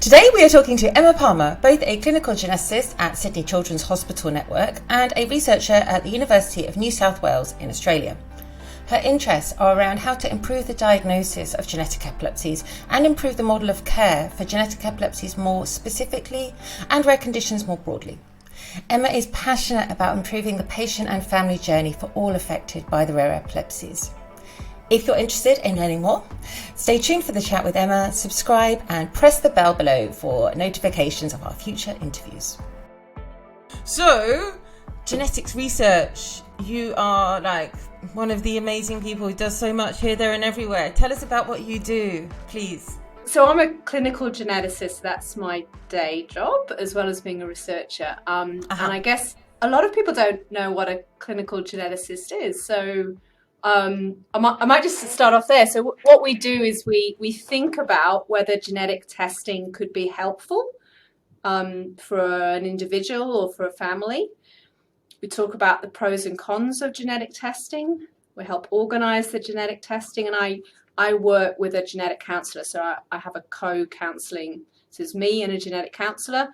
Today we are talking to Emma Palmer, both a clinical geneticist at Sydney Children's Hospital Network and a researcher at the University of New South Wales in Australia. Her interests are around how to improve the diagnosis of genetic epilepsies and improve the model of care for genetic epilepsies more specifically and rare conditions more broadly. Emma is passionate about improving the patient and family journey for all affected by the rare epilepsies. If you're interested in learning more, stay tuned for the chat with Emma, subscribe and press the bell below for notifications of our future interviews. So, genetics research, you are like one of the amazing people who does so much here, there and everywhere. Tell us about what you do, please. So I'm a clinical geneticist. That's my day job, as well as being a researcher. And I guess a lot of people don't know what a clinical geneticist is. So I might just start off there. So what we do is we think about whether genetic testing could be helpful for an individual or for a family. We talk about the pros and cons of genetic testing. We help organize the genetic testing, and I work with a genetic counselor, so I have a co-counseling. So it's me and a genetic counselor.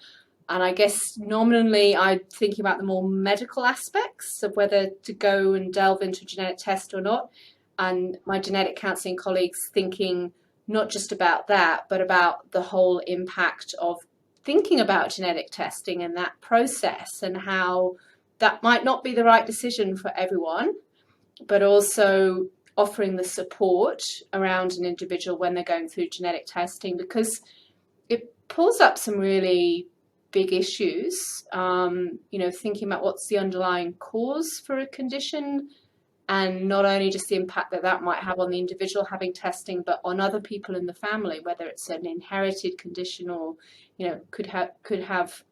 And I guess nominally I'm thinking about the more medical aspects of whether to go and delve into a genetic test or not. And my genetic counselling colleagues thinking not just about that, but about the whole impact of thinking about genetic testing and that process and how that might not be the right decision for everyone, but also offering the support around an individual when they're going through genetic testing, because it pulls up some really big issues, thinking about what's the underlying cause for a condition, and not only just the impact that might have on the individual having testing, but on other people in the family, whether it's an inherited condition or, could have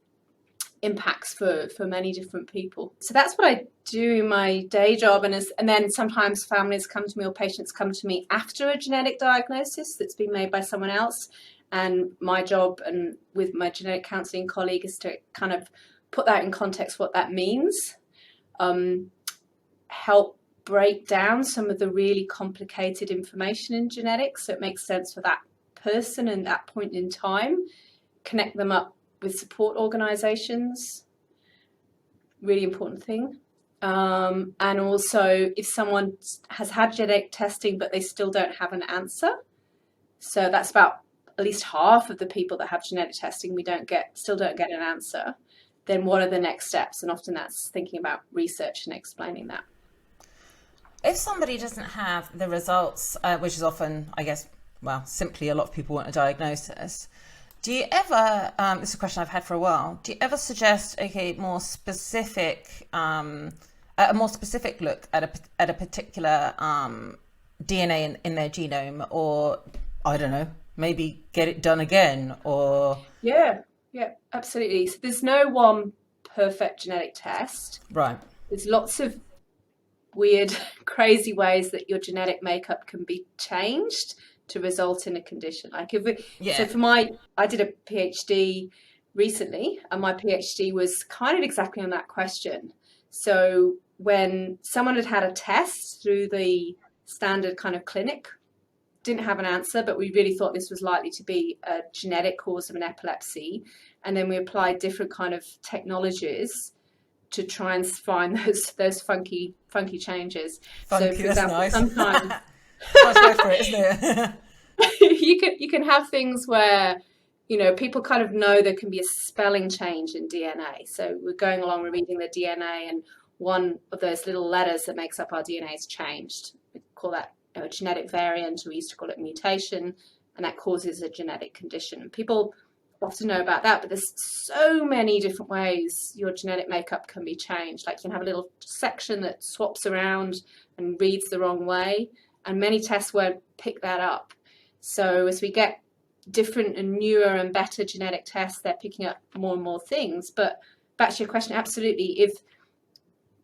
impacts for many different people. So that's what I do in my day job. And then sometimes families come to me or patients come to me after a genetic diagnosis that's been made by someone else. And my job and with my genetic counselling colleague is to kind of put that in context, what that means, help break down some of the really complicated information in genetics so it makes sense for that person in that point in time, connect them up with support organisations, really important thing. And also if someone has had genetic testing but they still don't have an answer, so that's about at least half of the people that have genetic testing still don't get an answer, then what are the next steps? And often that's thinking about research and explaining that. If somebody doesn't have the results, which is often, I guess, simply a lot of people want a diagnosis, do you ever, this is a question I've had for a while, do you ever suggest a more specific look at a particular DNA in their genome, or, I don't know, maybe get it done again, or... Yeah, absolutely. So there's no one perfect genetic test. Right. There's lots of weird, crazy ways that your genetic makeup can be changed to result in a condition. I did a PhD recently, and my PhD was kind of exactly on that question. So when someone had a test through the standard kind of clinic, didn't have an answer, but we really thought this was likely to be a genetic cause of an epilepsy, and then we applied different kind of technologies to try and find those funky changes. Funky, so for example, nice. Sometimes much go for it, isn't it? you can have things where people kind of know there can be a spelling change in DNA. So we're going along, we're reading the DNA, and one of those little letters that makes up our DNA has changed. We call that a genetic variant, or we used to call it mutation, and that causes a genetic condition. People often know about that, but there's so many different ways your genetic makeup can be changed. Like you can have a little section that swaps around and reads the wrong way, and many tests won't pick that up. So as we get different and newer and better genetic tests, they're picking up more and more things. But back to your question, absolutely,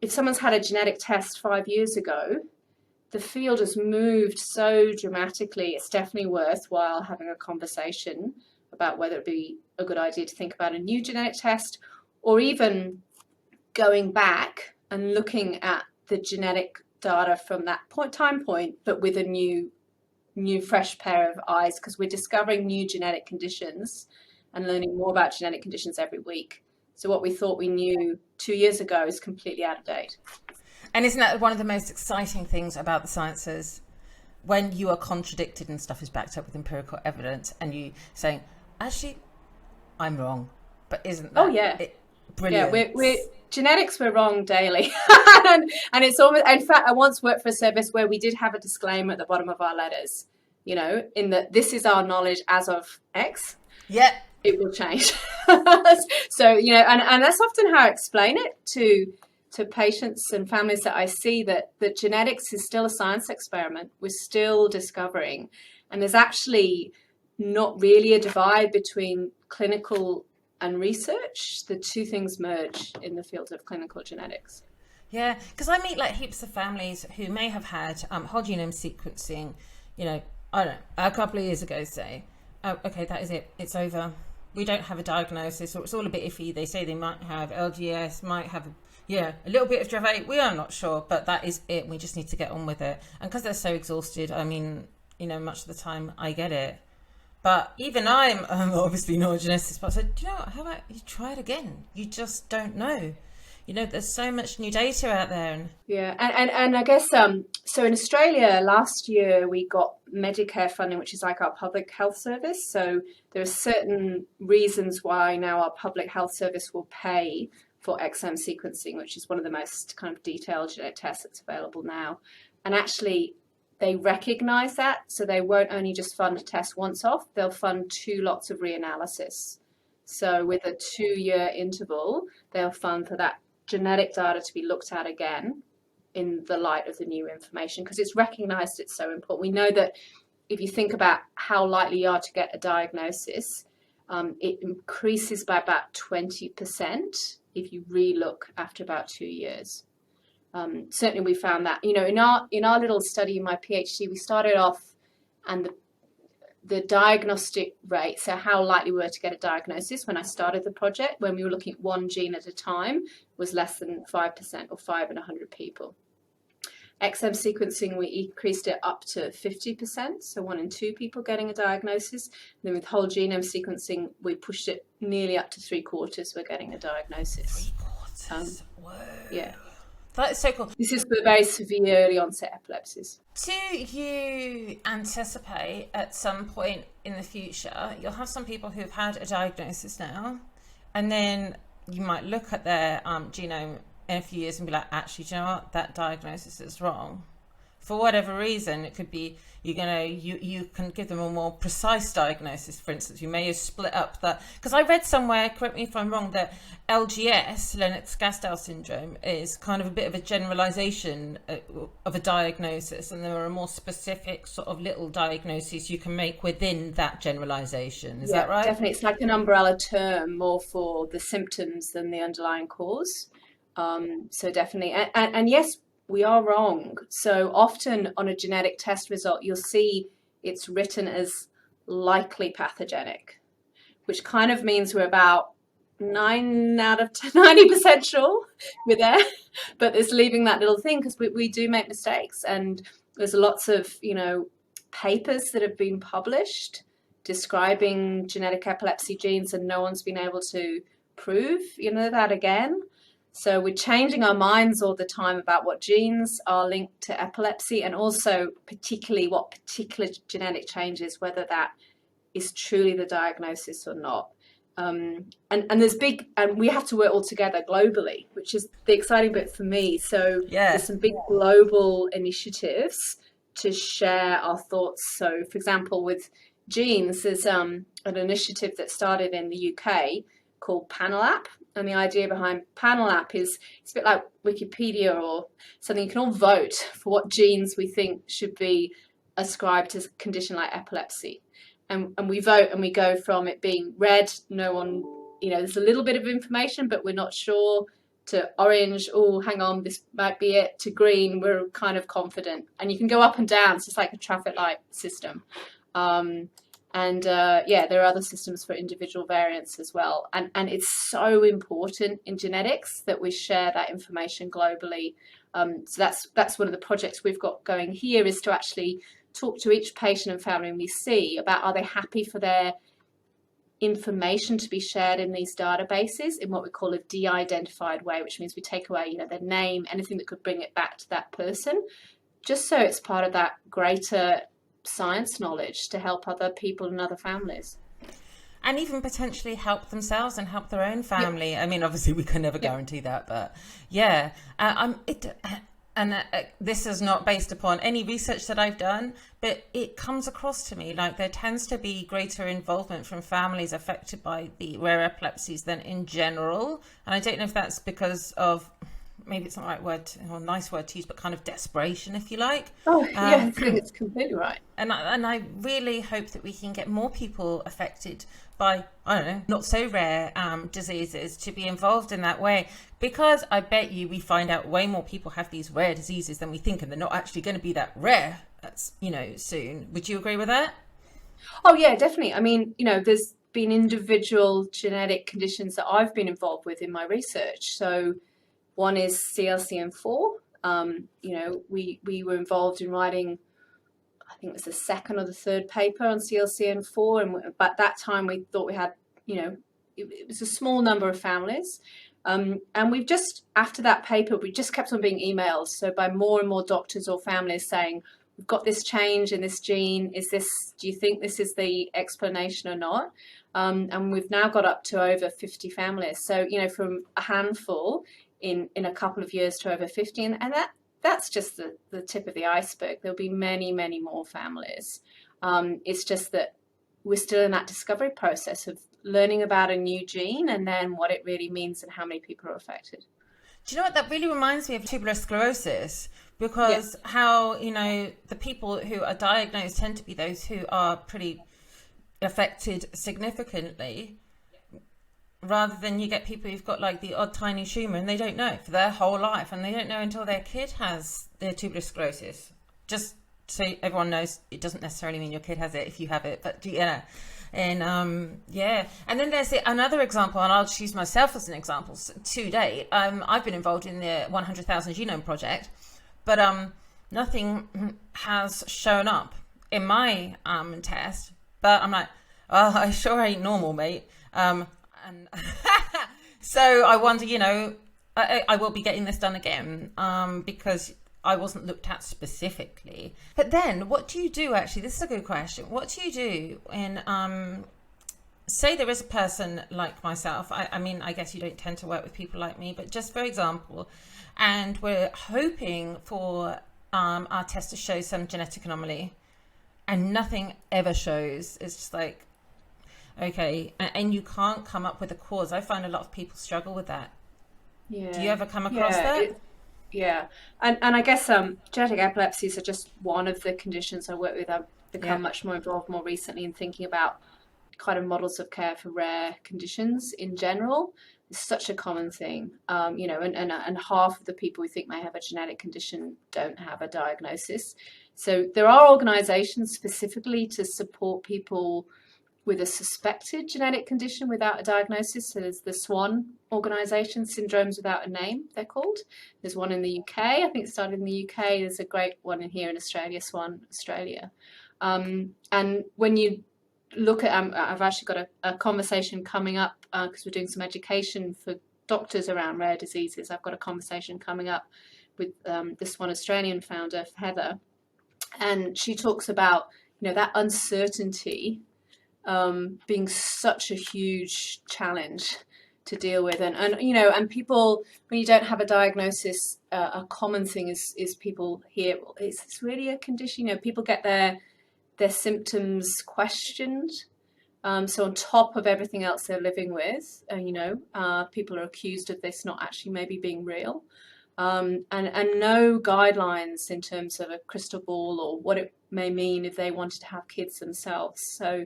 if someone's had a genetic test 5 years ago, the field has moved so dramatically, it's definitely worthwhile having a conversation about whether it'd be a good idea to think about a new genetic test, or even going back and looking at the genetic data from that time point, but with a new fresh pair of eyes, because we're discovering new genetic conditions and learning more about genetic conditions every week. So what we thought we knew 2 years ago is completely out of date. And isn't that one of the most exciting things about the sciences? When you are contradicted and stuff is backed up with empirical evidence, and you saying, actually, I'm wrong. But isn't that brilliant? Yeah, we're genetics, we're wrong daily. and it's almost, in fact, I once worked for a service where we did have a disclaimer at the bottom of our letters, in that this is our knowledge as of X. Yeah. It will change. So, and that's often how I explain it to patients and families that I see, that genetics is still a science experiment. We're still discovering. And there's actually not really a divide between clinical and research. The two things merge in the field of clinical genetics. Yeah, because I meet like heaps of families who may have had whole genome sequencing, I don't know, a couple of years ago, say, oh, okay, that is it. It's over. We don't have a diagnosis, or it's all a bit iffy. They say they might have LGS, might have a little bit of Dravet. We are not sure, but that is it. We just need to get on with it. And because they're so exhausted, I mean, much of the time I get it. But even I'm obviously not a geneticist, but I said, how about you try it again? You just don't know. There's so much new data out there. And I guess, so in Australia last year, we got Medicare funding, which is like our public health service. So there are certain reasons why now our public health service will pay for exome sequencing, which is one of the most kind of detailed genetic tests that's available now. And actually, they recognize that. So they won't only just fund a test once off, they'll fund 2 lots of reanalysis. So with a 2-year interval, they'll fund for that genetic data to be looked at again in the light of the new information, because it's recognized it's so important. We know that if you think about how likely you are to get a diagnosis, it increases by about 20% if you re-look after about 2 years. Certainly we found that, in our little study in my PhD, we started off, and the diagnostic rate, so how likely we were to get a diagnosis when I started the project, when we were looking at one gene at a time, was less than 5%, or 5 in 100 people. Exome sequencing, we increased it up to 50%, so 1 in 2 people getting a diagnosis. And then with whole genome sequencing, we pushed it nearly up to 3/4 were getting a diagnosis. 3/4? Whoa. Yeah. That is so cool. This is for the very severe early onset epilepsies. Do you anticipate at some point in the future, you'll have some people who've had a diagnosis now, and then you might look at their genome in a few years and be like, actually, do you know what? That diagnosis is wrong. For whatever reason, it could be you can give them a more precise diagnosis. For instance, you may have split up that, because I read somewhere, correct me if I'm wrong, that LGS, Lennox-Gastaut syndrome, is kind of a bit of a generalization of a diagnosis, and there are more specific sort of little diagnoses you can make within that generalization. Is that right? Definitely. It's like an umbrella term more for the symptoms than the underlying cause. So definitely, and yes, we are wrong. So often on a genetic test result, you'll see it's written as likely pathogenic, which kind of means we're about 9 out of 90% sure we're there, but it's leaving that little thing, because we do make mistakes. And there's lots of, papers that have been published describing genetic epilepsy genes, and no one's been able to prove, that again. So we're changing our minds all the time about what genes are linked to epilepsy, and also particularly what particular genetic changes, whether that is truly the diagnosis or not. And we have to work all together globally, which is the exciting bit for me. So there's some big global initiatives to share our thoughts. So for example, with genes, there's an initiative that started in the UK called Panel App. And the idea behind Panel App is it's a bit like Wikipedia or something. You can all vote for what genes we think should be ascribed to a condition like epilepsy. And we vote, and we go from it being red, no one, there's a little bit of information, but we're not sure, to orange, oh, hang on, this might be it, to green, we're kind of confident. And you can go up and down, so it's like a traffic light system. There are other systems for individual variants as well. And it's so important in genetics that we share that information globally. So that's one of the projects we've got going here, is to actually talk to each patient and family we see about, are they happy for their information to be shared in these databases in what we call a de-identified way, which means we take away, their name, anything that could bring it back to that person, just so it's part of that greater science knowledge to help other people and other families. And even potentially help themselves and help their own family. Yep. I mean, obviously we can never guarantee that, but yeah. This is not based upon any research that I've done, but it comes across to me like there tends to be greater involvement from families affected by the rare epilepsies than in general. And I don't know if that's because of, maybe it's not the right word or nice word to use, but kind of desperation, if you like. Oh, yeah, I think it's completely right. And I really hope that we can get more people affected by, I don't know, not so rare diseases to be involved in that way, because I bet you we find out way more people have these rare diseases than we think, and they're not actually going to be that rare, soon. Would you agree with that? Oh, yeah, definitely. I mean, there's been individual genetic conditions that I've been involved with in my research. So one is CLCN4. We were involved in writing, I think it was the second or the third paper on CLCN4, and at that time we thought we had, it was a small number of families, and we've just, after that paper, we just kept on being emailed, so by more and more doctors or families saying, we've got this change in this gene, do you think this is the explanation or not? And we've now got up to over 50 families, so from a handful in a couple of years to over 50, and that's just the tip of the iceberg. There'll be many, many more families. It's just that we're still in that discovery process of learning about a new gene and then what it really means and how many people are affected. Do you know what? That really reminds me of tuberous sclerosis, because how, the people who are diagnosed tend to be those who are pretty affected significantly, rather than you get people who've got like the odd tiny tumour and they don't know for their whole life, and they don't know until their kid has their tuberous sclerosis. Just so everyone knows, it doesn't necessarily mean your kid has it if you have it, but and and then there's another example, and I'll just use myself as an example. To date, I've been involved in the 100,000 genome project, but nothing has shown up in my test. But I'm like, oh, I sure ain't normal, mate. And so I wonder, I will be getting this done again, because I wasn't looked at specifically. But then what do you do, actually? This is a good question. What do you do in, say there is a person like myself? I mean, I guess you don't tend to work with people like me, but just for example, and we're hoping for our test to show some genetic anomaly, and nothing ever shows. It's just like, okay, and you can't come up with a cause. I find a lot of people struggle with that. Yeah. Do you ever come across that? And I guess genetic epilepsies are just one of the conditions I work with. I've become much more involved more recently in thinking about kind of models of care for rare conditions in general. It's such a common thing, and half of the people we think may have a genetic condition don't have a diagnosis. So there are organizations specifically to support people with a suspected genetic condition without a diagnosis. So there's the SWAN organisation, Syndromes Without a Name, they're called. There's one in the UK, I think it started in the UK. There's a great one in here in Australia, SWAN Australia. And when you look at, I've actually got a conversation coming up, because we're doing some education for doctors around rare diseases. I've got a conversation coming up with this SWAN Australian founder, Heather, and she talks about, that uncertainty being such a huge challenge to deal with, and people, when you don't have a diagnosis, a common thing is people hear, well, it's really a condition. People get their symptoms questioned. So on top of everything else they're living with, people are accused of this not actually maybe being real, and no guidelines in terms of a crystal ball or what it may mean if they wanted to have kids themselves. So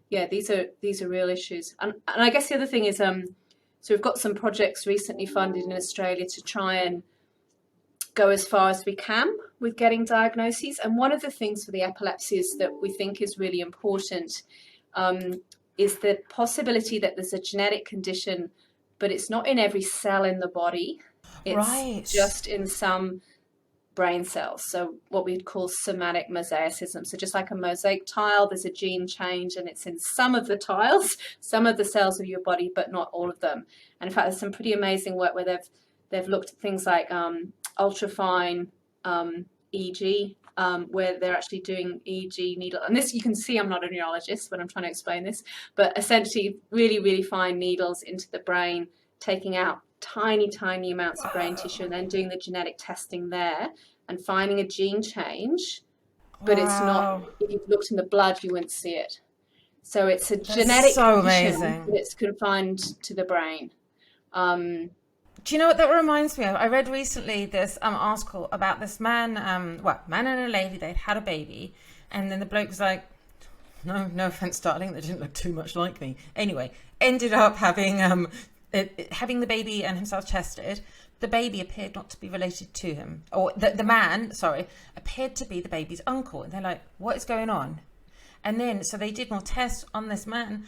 yeah, these are real issues. And I guess the other thing is, so we've got some projects recently funded in Australia to try and go as far as we can with getting diagnoses. And one of the things for the epilepsies that we think is really important is the possibility that there's a genetic condition, but it's not in every cell in the body. It's just in some brain cells. So what we'd call somatic mosaicism. So just like a mosaic tile, there's a gene change and it's in some of the tiles, some of the cells of your body, but not all of them. And in fact, there's some pretty amazing work where they've looked at things like ultrafine EEG, where they're actually doing EEG needle. And this, you can see I'm not a neurologist when I'm trying to explain this, but essentially really, really fine needles into the brain, taking out tiny, tiny amounts of brain tissue and then doing the genetic testing there and finding a gene change. But it's not, if you looked in the blood, you wouldn't see it. So it's a genetic condition, but it's confined to the brain. Do you know what that reminds me of? I read recently this article about this man, man and a lady, they'd had a baby, and then the bloke was like, no offense, darling, they didn't look too much like me. Anyway, ended up having the baby and himself tested. The baby appeared not to be related to him, or the man, appeared to be the baby's uncle. And they're like, what is going on? And then, so they did more tests on this man,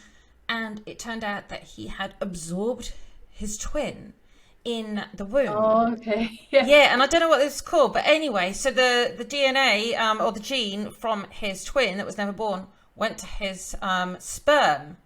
and it turned out that he had absorbed his twin in the womb. Oh, okay. Yeah, and I don't know what this is called, but anyway, so the DNA or the gene from his twin that was never born went to his sperm,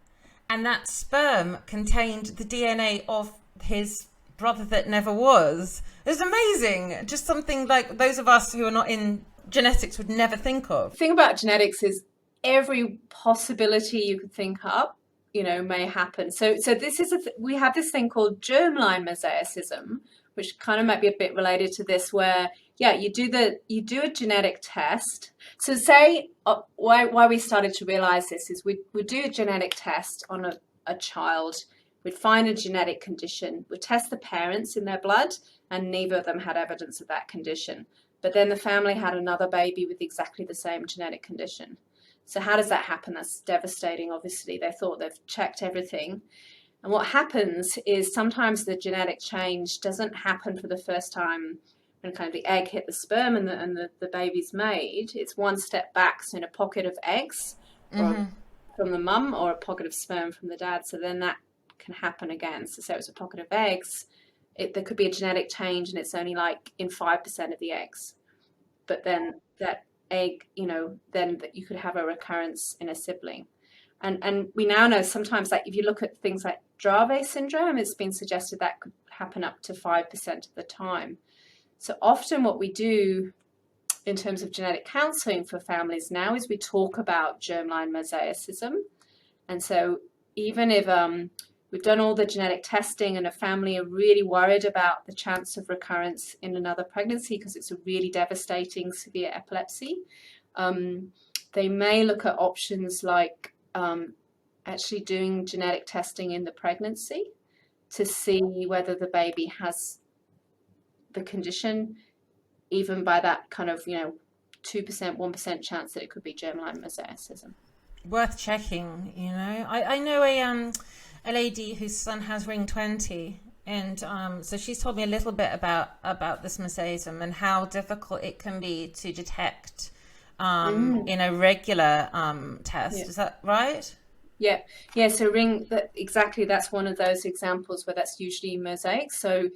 and that sperm contained the DNA of his brother that never was. It was amazing. Just something like those of us who are not in genetics would never think of. The thing about genetics is every possibility you could think up, may happen. So this is we have this thing called germline mosaicism, which kind of might be a bit related to this, where you do a genetic test. So say why we started to realize this is we do a genetic test on a child. We'd find a genetic condition. We'd test the parents in their blood, and neither of them had evidence of that condition. But then the family had another baby with exactly the same genetic condition. So how does that happen? That's devastating, obviously. They thought they've checked everything. And what happens is sometimes the genetic change doesn't happen for the first time when kind of the egg hit the sperm and the baby's made. It's one step back, so in a pocket of eggs from the mum or a pocket of sperm from the dad. So then that can happen again. So say it was a pocket of eggs, there could be a genetic change and it's only like in 5% of the eggs. But then that egg, then that you could have a recurrence in a sibling. And we now know sometimes, like if you look at things like Dravet syndrome, it's been suggested that could happen up to 5% of the time. So often what we do in terms of genetic counselling for families now is we talk about germline mosaicism. And so even if we've done all the genetic testing and a family are really worried about the chance of recurrence in another pregnancy because it's a really devastating severe epilepsy, they may look at options like actually doing genetic testing in the pregnancy to see whether the baby has the condition, even by that kind of 2%, 1% chance that it could be germline mosaicism. Worth checking. I know a lady whose son has ring 20, and so she's told me a little bit about this mosaicism and how difficult it can be to detect in a regular test. Yeah. Is that right? Yeah. So exactly. That's one of those examples where that's usually mosaic. So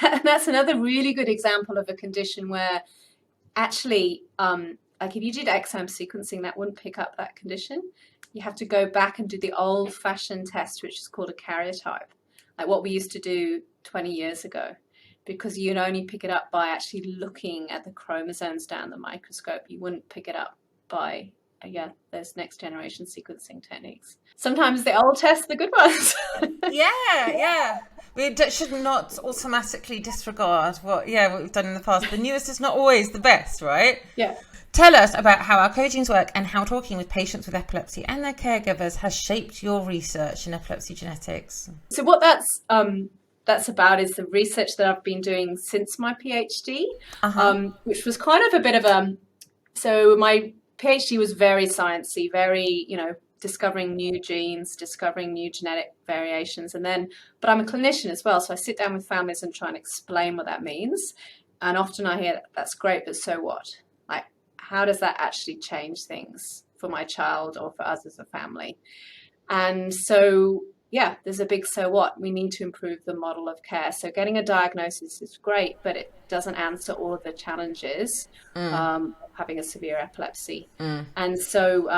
that's another really good example of a condition where actually, like if you did exome sequencing, that wouldn't pick up that condition. You have to go back and do the old-fashioned test, which is called a karyotype, like what we used to do 20 years ago, because you'd only pick it up by actually looking at the chromosomes down the microscope. You wouldn't pick it up by those next generation sequencing techniques. Sometimes the old tests, the good ones. Yeah. We should not automatically disregard what we've done in the past. The newest is not always the best, right? Yeah. Tell us about how our cogenes work and how talking with patients with epilepsy and their caregivers has shaped your research in epilepsy genetics. So what that's about is the research that I've been doing since my PhD, which was kind of a bit of so my PhD was very sciencey, very, discovering new genes, discovering new genetic variations. But I'm a clinician as well. So I sit down with families and try and explain what that means. And often I hear, that's great, but so what? Like, how does that actually change things for my child or for us as a family? And so yeah, there's a big so what. We need to improve the model of care. So getting a diagnosis is great, but it doesn't answer all of the challenges of having a severe epilepsy. And so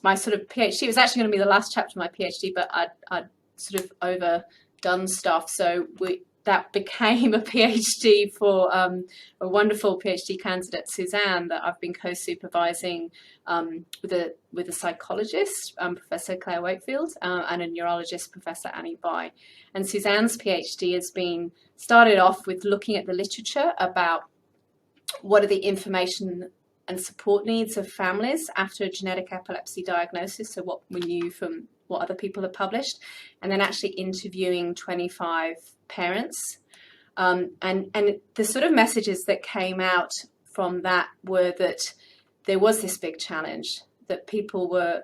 my sort of PhD was actually going to be the last chapter of my PhD, but I'd sort of overdone stuff. So that became a PhD for a wonderful PhD candidate, Suzanne, that I've been co-supervising with a psychologist, Professor Claire Wakefield, and a neurologist, Professor Annie Bai. And Suzanne's PhD has been started off with looking at the literature about what are the information and support needs of families after a genetic epilepsy diagnosis, so what we knew from what other people have published, and then actually interviewing 25 parents. And the sort of messages that came out from that were that there was this big challenge, that people were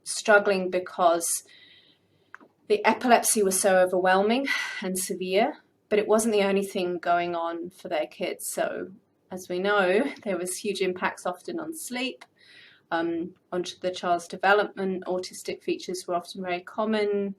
struggling because the epilepsy was so overwhelming and severe, but it wasn't the only thing going on for their kids. So as we know, there was huge impacts often on sleep, on the child's development. Autistic features were often very common,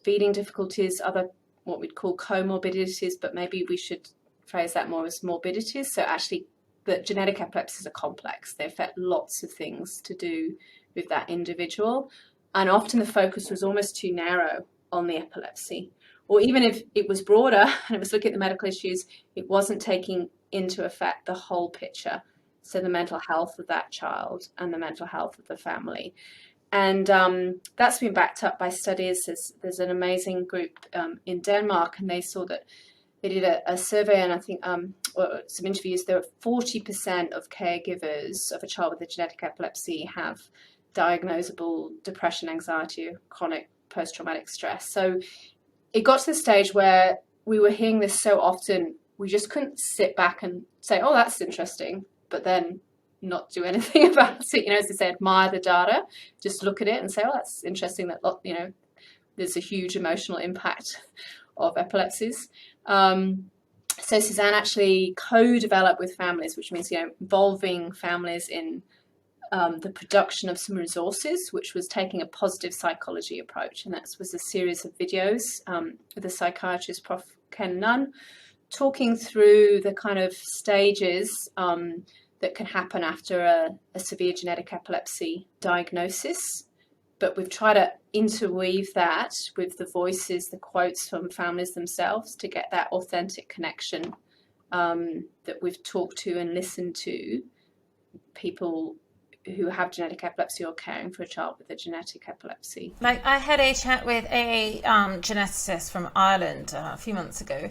feeding difficulties, other what we'd call comorbidities, but maybe we should phrase that more as morbidities. So actually, the genetic epilepsies are complex. They affect lots of things to do with that individual. And often the focus was almost too narrow on the epilepsy. Or even if it was broader and it was looking at the medical issues, it wasn't taking into effect the whole picture. So the mental health of that child and the mental health of the family. And that's been backed up by studies. There's an amazing group in Denmark, and they saw that they did a survey, and I think some interviews. There were 40% of caregivers of a child with a genetic epilepsy have diagnosable depression, anxiety, or chronic post-traumatic stress. So it got to the stage where we were hearing this so often, we just couldn't sit back and say, oh, that's interesting, but then not do anything about it. You know, as I say, admire the data, just look at it and say, oh, that's interesting that, you know, there's a huge emotional impact of epilepsies. So Suzanne actually co-developed with families, which means, you know, involving families in the production of some resources, which was taking a positive psychology approach. And that was a series of videos with the psychiatrist, Prof. Ken Nunn, talking through the kind of stages that can happen after a severe genetic epilepsy diagnosis. But we've tried to interweave that with the voices, the quotes from families themselves to get that authentic connection that we've talked to and listened to people who have genetic epilepsy or caring for a child with a genetic epilepsy. Like, I had a chat with a geneticist from Ireland a few months ago,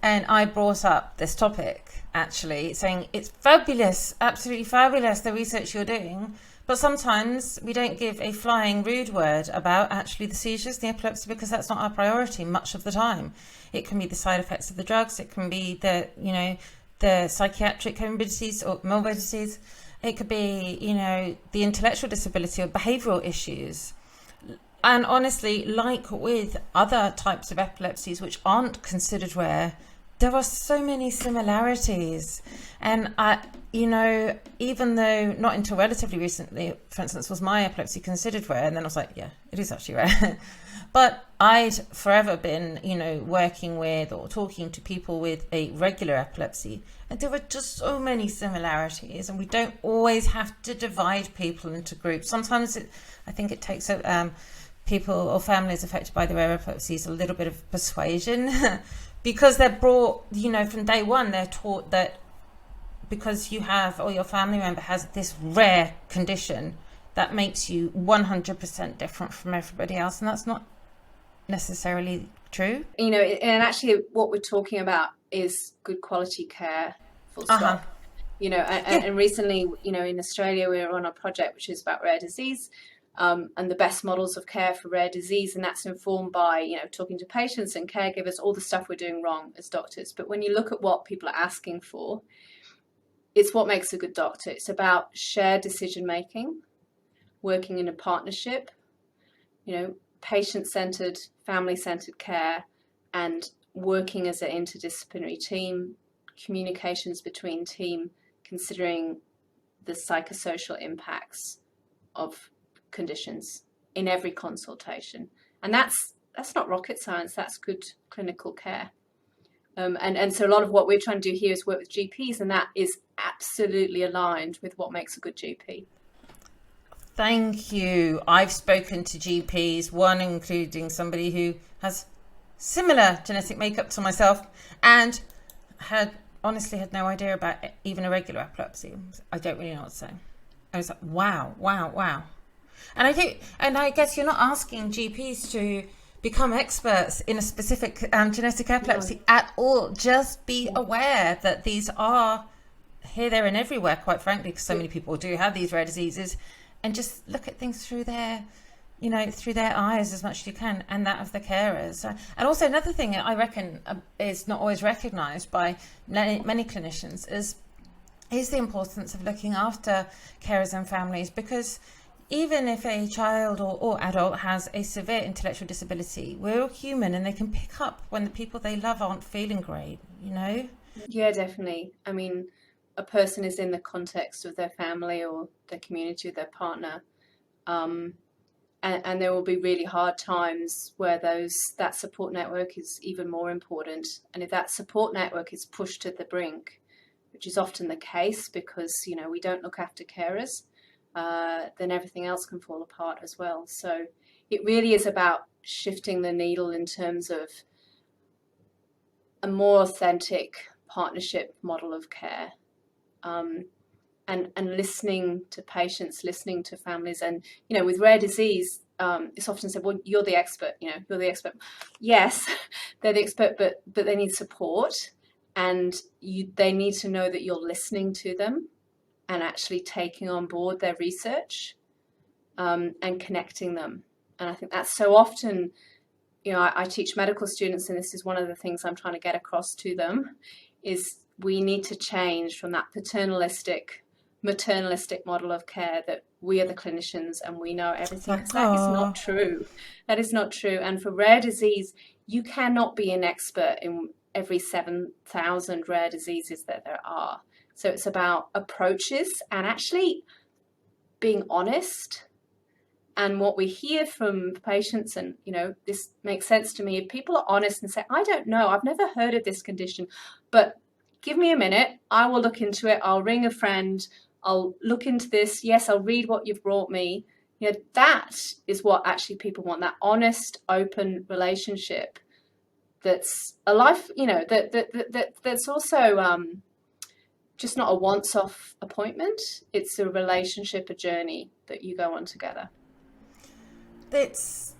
and I brought up this topic, actually, saying it's fabulous, absolutely fabulous, the research you're doing, but sometimes we don't give a flying rude word about actually the seizures, the epilepsy, because that's not our priority much of the time. It can be the side effects of the drugs, it can be the, you know, the psychiatric comorbidities or morbidities, it could be, you know, the intellectual disability or behavioural issues. And honestly, like with other types of epilepsies which aren't considered rare, there are so many similarities. And you know, even though not until relatively recently, for instance, was my epilepsy considered rare, and then I was like, yeah, it is actually rare. But I'd forever been, you know, working with or talking to people with a regular epilepsy, and there were just so many similarities, and we don't always have to divide people into groups. Sometimes I think it takes people or families affected by the rare epilepsies a little bit of persuasion because they're brought, you know, from day one, they're taught that because you have or your family member has this rare condition, that makes you 100% different from everybody else, and that's not necessarily true. You know, and actually what we're talking about is good quality care, full stop. You know, and recently, you know, in Australia, we were on a project which is about rare disease and the best models of care for rare disease. And that's informed by, you know, talking to patients and caregivers, all the stuff we're doing wrong as doctors. But when you look at what people are asking for, it's what makes a good doctor. It's about shared decision-making, working in a partnership, you know, patient-centered, family-centered care, and working as an interdisciplinary team, communications between team, considering the psychosocial impacts of conditions. in every consultation. And that's not rocket science, that's good clinical care. And so a lot of what we're trying to do here is work with GPs, and that is absolutely aligned with what makes a good GP. Thank you. I've spoken to GPs, one including somebody who has similar genetic makeup to myself, and honestly had no idea about even irregular epilepsy. I don't really know what to say. I was like, wow. And I guess you're not asking GPs to become experts in a specific genetic epilepsy at all. Just be aware that these are here, there, and everywhere, quite frankly, because so many people do have these rare diseases, and just look at things through their eyes as much as you can, and that of the carers. And also another thing I reckon is not always recognised by many clinicians is the importance of looking after carers and families, because even if a child or adult has a severe intellectual disability, we're all human, and they can pick up when the people they love aren't feeling great, Yeah, definitely. I mean, a person is in the context of their family or their community, their partner, and there will be really hard times where that support network is even more important. And if that support network is pushed to the brink, which is often the case because we don't look after carers, then everything else can fall apart as well. So it really is about shifting the needle in terms of a more authentic partnership model of care. And listening to patients, listening to families. And, with rare disease, it's often said, well, you're the expert, you're the expert. Yes, they're the expert, but they need support, and they need to know that you're listening to them and actually taking on board their research, and connecting them. And I think that's so often, I teach medical students, and this is one of the things I'm trying to get across to them, is we need to change from that paternalistic, maternalistic model of care that we are the clinicians and we know everything. That is not true. That is not true. And for rare disease, you cannot be an expert in every 7,000 rare diseases that there are. So it's about approaches and actually being honest. And what we hear from patients, and this makes sense to me, if people are honest and say, I don't know, I've never heard of this condition, but give me a minute, I will look into it, I'll ring a friend, I'll look into this, yes, I'll read what you've brought me. That is what actually people want, that honest, open relationship that's a life, that's also just not a once-off appointment. It's a relationship, a journey that you go on together. There's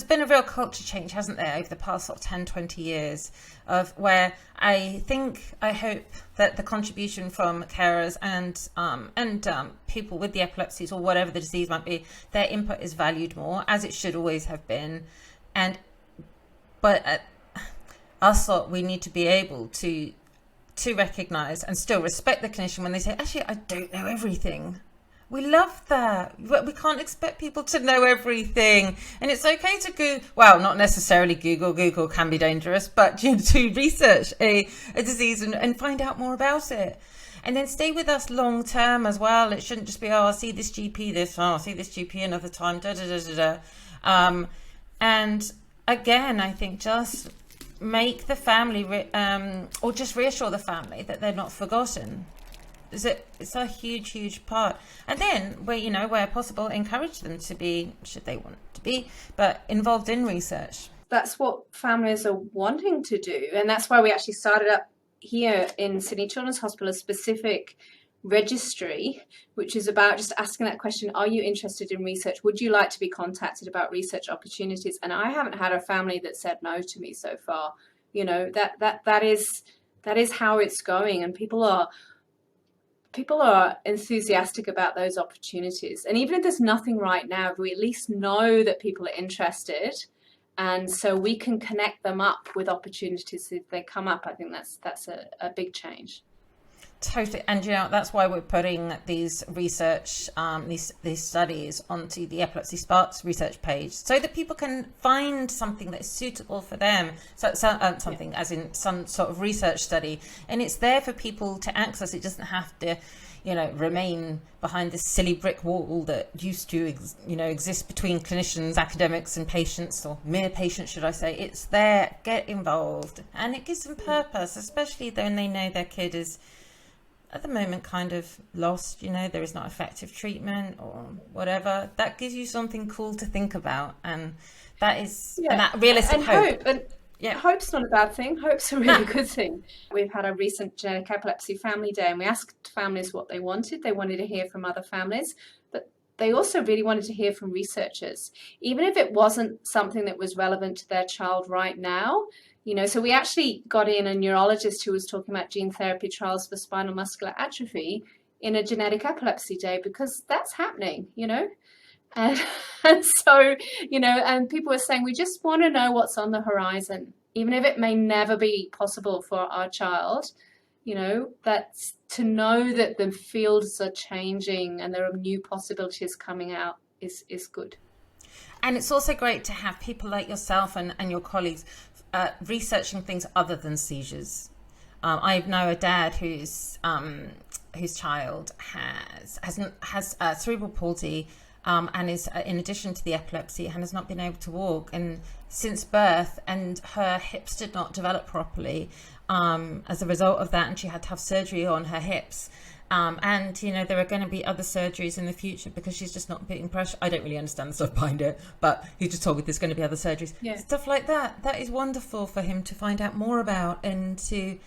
been a real culture change, hasn't there, over the past 10, 20 years, of where I hope that the contribution from carers and people with the epilepsies or whatever the disease might be, their input is valued more, as it should always have been. But us lot, we need to be able to recognise and still respect the clinician when they say, actually, I don't know everything. We love that. We can't expect people to know everything. And it's okay to not necessarily Google. Google can be dangerous, but to research a disease and find out more about it. And then stay with us long term as well. It shouldn't just be, I'll see this GP I'll see this GP another time, and again, I think just make the family, or just reassure the family that they're not forgotten. It's a huge, huge part. And then, where possible, encourage them to be, should they want to be, but involved in research. That's what families are wanting to do. And that's why we actually started up here in Sydney Children's Hospital a specific registry, which is about just asking that question, are you interested in research? Would you like to be contacted about research opportunities? And I haven't had a family that said no to me so far. That is how it's going. And people are enthusiastic about those opportunities. And even if there's nothing right now, we at least know that people are interested. And so we can connect them up with opportunities if they come up. I think that's a big change. Totally. And that's why we're putting these research, these studies onto the Epilepsy Sparks research page, so that people can find something that is suitable for them. As in some sort of research study, and it's there for people to access. It doesn't have to, remain behind this silly brick wall that used to, exist between clinicians, academics and patients, or mere patients, should I say. It's there, get involved. And it gives them purpose, especially when they know their kid is at the moment kind of lost, there is not effective treatment or whatever. That gives you something cool to think about. And that is and that realistic hope. Hope's not a bad thing. Hope's a really good thing. We've had a recent genetic epilepsy family day, and we asked families what they wanted. They wanted to hear from other families, but they also really wanted to hear from researchers, even if it wasn't something that was relevant to their child right now. So we actually got in a neurologist who was talking about gene therapy trials for spinal muscular atrophy in a genetic epilepsy day, because that's happening, And so, and people were saying, we just want to know what's on the horizon, even if it may never be possible for our child, that's to know that the fields are changing and there are new possibilities coming out is good. And it's also great to have people like yourself and your colleagues researching things other than seizures. I know a dad whose child has cerebral palsy, and is, in addition to the epilepsy, and has not been able to walk and since birth, and her hips did not develop properly as a result of that, and she had to have surgery on her hips. And there are going to be other surgeries in the future because she's just not being pressure. I don't really understand the stuff behind it, but he just told me there's going to be other surgeries. Stuff like that. That is wonderful for him to find out more about, and to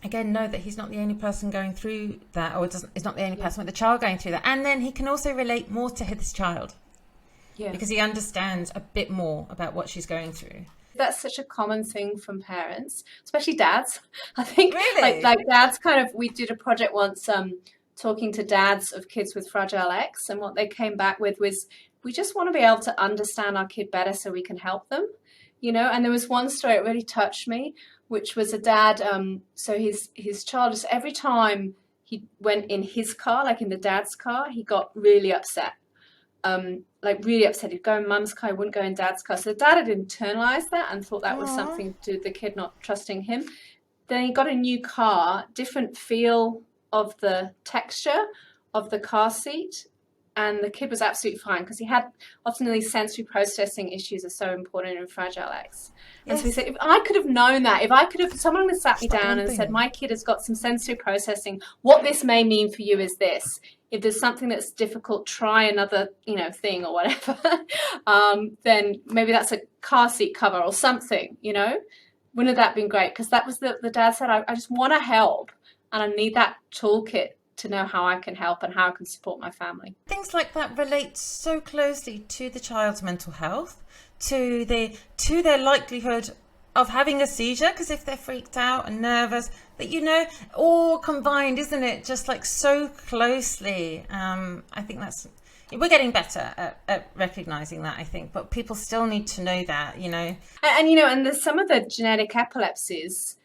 again know that he's not the only person going through that, or is not the only person with a child going through that. And then he can also relate more to his child, because he understands a bit more about what she's going through. That's such a common thing from parents, especially dads. I think really? like dads we did a project once talking to dads of kids with Fragile X, and what they came back with was, we just want to be able to understand our kid better so we can help them, and there was one story that really touched me, which was a dad, so his child, just every time he went in his car, like in the dad's car, he got really upset. Really upset. He'd go in mum's car, he wouldn't go in dad's car. So the dad had internalized that and thought that was something to do with the kid not trusting him. Then he got a new car, different feel of the texture of the car seat, and the kid was absolutely fine, because he had often these sensory processing issues are so important in Fragile X. And so he said, if I could have known that, if someone had sat me down and said, my kid has got some sensory processing, what this may mean for you is this. If there's something that's difficult, try another, thing or whatever. Then maybe that's a car seat cover or something, Wouldn't have that been great? Because that was the dad said, I just want to help, and I need that toolkit to know how I can help and how I can support my family. Things like that relate so closely to the child's mental health, to their likelihood of having a seizure, because if they're freaked out and nervous, that all combined, isn't it? Just like so closely. I think we're getting better at recognizing that, I think, but people still need to know that, And there's some of the genetic epilepsies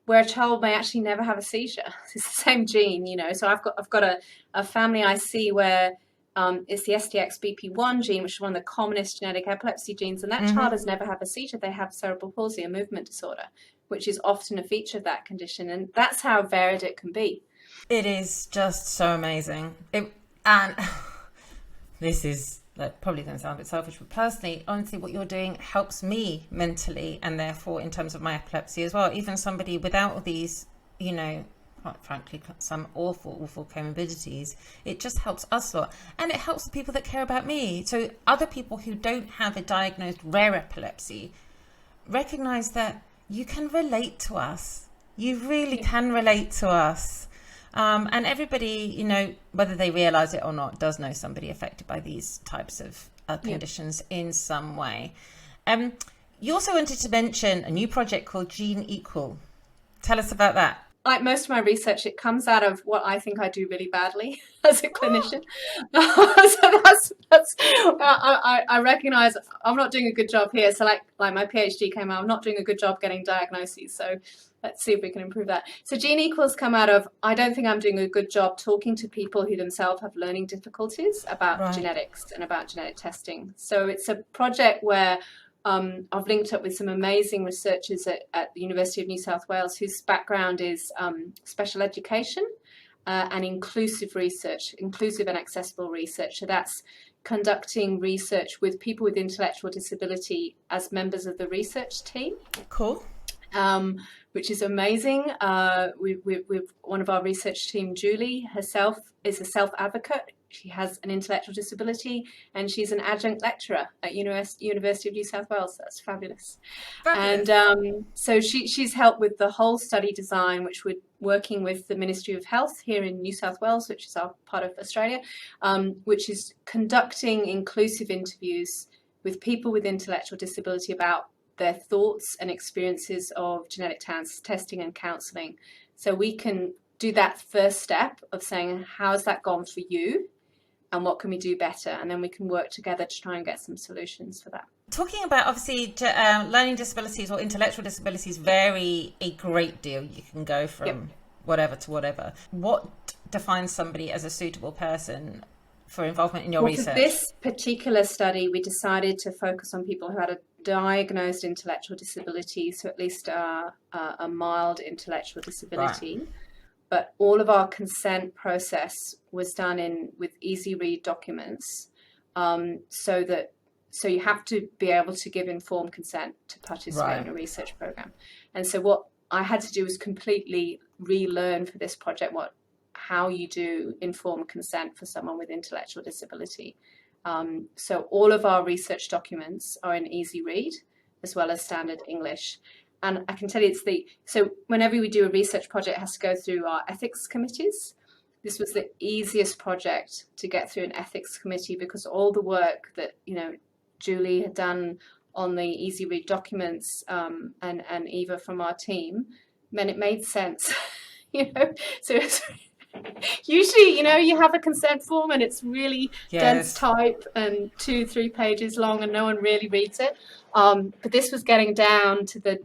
where a child may actually never have a seizure. It's the same gene, So I've got a family I see where it's the STXBP1 gene, which is one of the commonest genetic epilepsy genes, and that child has never had a seizure. They have cerebral palsy, a movement disorder, which is often a feature of that condition, and that's how varied it can be. It is just so amazing. And this is probably going to sound a bit selfish, but personally, honestly, what you're doing helps me mentally, and therefore in terms of my epilepsy as well. Even somebody without these, quite frankly, some awful comorbidities, it just helps us a lot. And it helps the people that care about me. So other people who don't have a diagnosed rare epilepsy recognize that you can relate to us. You really can relate to us. And everybody, whether they realize it or not, does know somebody affected by these types of conditions in some way. You also wanted to mention a new project called Gene Equal. Tell us about that. Like most of my research, it comes out of what I think I do really badly as a clinician. So I recognize I'm not doing a good job here. So like my PhD came out, I'm not doing a good job getting diagnoses. So let's see if we can improve that. So Gene Equals come out of, I don't think I'm doing a good job talking to people who themselves have learning difficulties about genetics and about genetic testing. So it's a project where I've linked up with some amazing researchers at the University of New South Wales whose background is special education and inclusive research, inclusive and accessible research. So that's conducting research with people with intellectual disability as members of the research team. Cool. Which is amazing. We've one of our research team, Julie herself, is a self-advocate. She has an intellectual disability, and she's an adjunct lecturer at University of New South Wales. That's fabulous. And so she's helped with the whole study design, which we're working with the Ministry of Health here in New South Wales, which is our part of Australia, which is conducting inclusive interviews with people with intellectual disability about their thoughts and experiences of genetic testing and counselling. So we can do that first step of saying, how's that gone for you? And what can we do better? And then we can work together to try and get some solutions for that. Talking about, obviously, learning disabilities or intellectual disabilities vary a great deal. You can go from whatever to whatever. What defines somebody as a suitable person for involvement in your research? For this particular study, we decided to focus on people who had a diagnosed intellectual disability, so at least a mild intellectual disability. Right. But all of our consent process was done with easy read documents, so you have to be able to give informed consent to participate in a research program. And so what I had to do was completely relearn for this project how you do informed consent for someone with intellectual disability. So all of our research documents are in easy read as well as standard English. And I can tell you so whenever we do a research project, it has to go through our ethics committees. This was the easiest project to get through an ethics committee because all the work that, Julie had done on the easy read documents and Eva from our team meant it made sense, so it's usually, you have a consent form and it's really dense type and 2-3 pages long and no one really reads it. But this was getting down to the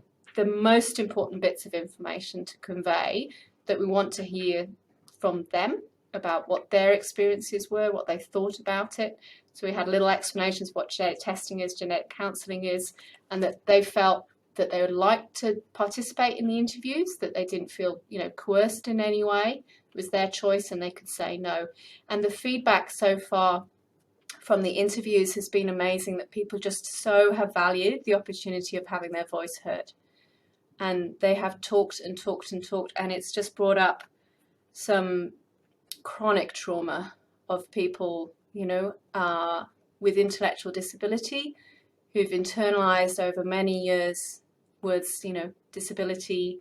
most important bits of information to convey that we want to hear from them about what their experiences were, what they thought about it. So we had little explanations of what genetic testing is, genetic counselling is, and that they felt that they would like to participate in the interviews, that they didn't feel, coerced in any way. It was their choice and they could say no. And the feedback so far from the interviews has been amazing, that people just so have valued the opportunity of having their voice heard. And they have talked and talked and talked, and it's just brought up some chronic trauma of people, with intellectual disability who've internalized over many years words, disability,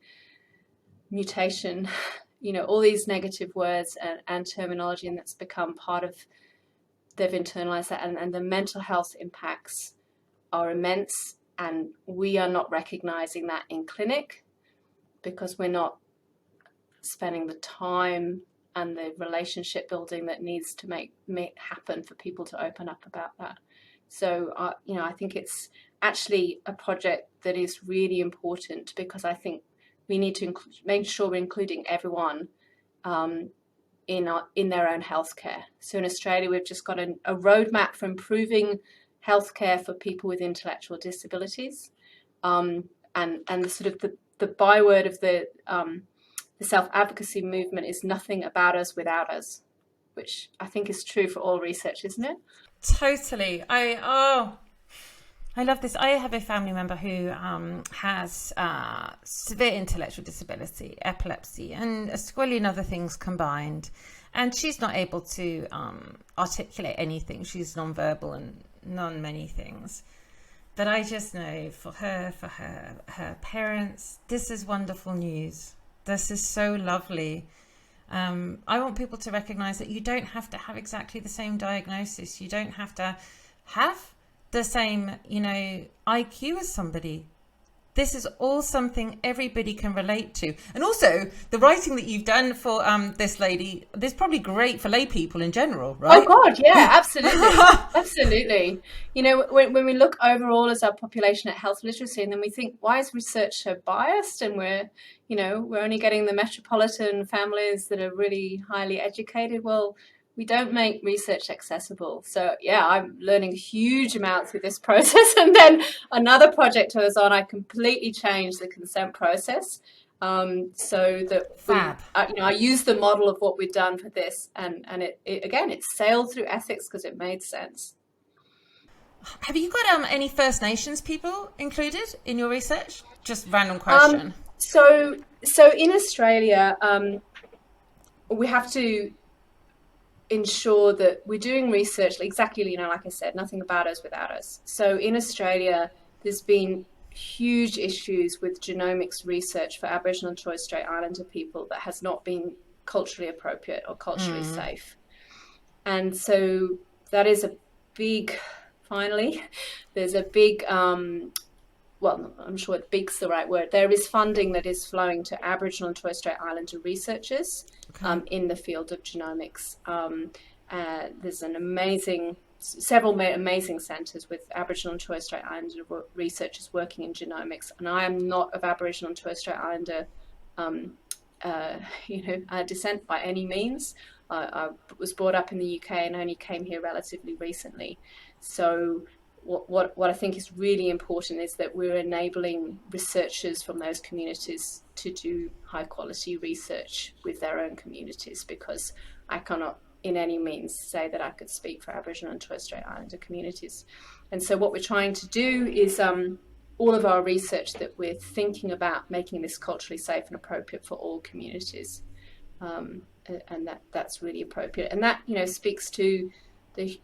mutation, all these negative words and terminology, and that's become part of, they've internalized that, and the mental health impacts are immense, and we are not recognizing that in clinic because we're not spending the time and the relationship building that needs to make happen for people to open up about that. So, I think it's actually a project that is really important because I think we need to make sure we're including everyone in their own healthcare. So in Australia, we've just got a roadmap for improving healthcare for people with intellectual disabilities, and the sort of the byword of the self-advocacy movement is nothing about us without us, which I think is true for all research, isn't it? Totally. I love this. I have a family member who has severe intellectual disability, epilepsy, and a squillion other things combined. And she's not able to articulate anything. She's nonverbal and many things. But I just know for her parents, this is wonderful news. This is so lovely. I want people to recognize that you don't have to have exactly the same diagnosis. You don't have to have the same, IQ as somebody. This is all something everybody can relate to. And also, the writing that you've done for this lady, this is probably great for lay people in general, right? Oh, God, yeah, absolutely. Absolutely. When we look overall as our population at health literacy, and then we think, why is research so biased? And we're only getting the metropolitan families that are really highly educated. Well, we don't make research accessible. So, yeah, I'm learning huge amounts with this process. And then another project I was on, I completely changed the consent process So that Fab. I use the model of what we've done for this, and it sailed through ethics because it made sense. Have you got any First Nations people included in your research? Just random question. So in Australia, we have to ensure that we're doing research exactly, like I said, nothing about us without us. So in Australia, there's been huge issues with genomics research for Aboriginal and Torres Strait Islander people that has not been culturally appropriate or culturally safe. And so that is a big, finally, there's a big, well, I'm sure big's the right word. There is funding that is flowing to Aboriginal and Torres Strait Islander researchers in the field of genomics. There's several amazing centres with Aboriginal and Torres Strait Islander researchers working in genomics. And I am not of Aboriginal and Torres Strait Islander descent by any means. I was brought up in the UK and only came here relatively recently. So what I think is really important is that we're enabling researchers from those communities to do high quality research with their own communities, because I cannot in any means say that I could speak for Aboriginal and Torres Strait Islander communities. And so what we're trying to do is all of our research that we're thinking about making this culturally safe and appropriate for all communities. And that's really appropriate. And that, speaks to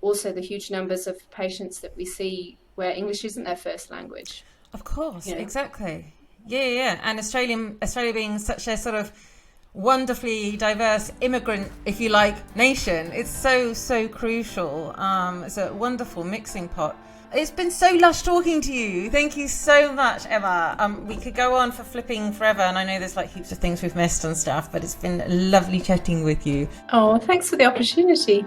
also the huge numbers of patients that we see where English isn't their first language. Of course, exactly. Yeah. And Australia being such a sort of wonderfully diverse immigrant, if you like, nation, it's so crucial. It's a wonderful mixing pot. It's been so lush talking to you. Thank you so much, Emma. We could go on for flipping forever, and I know there's like heaps of things we've missed and stuff, but it's been lovely chatting with you. Oh, thanks for the opportunity.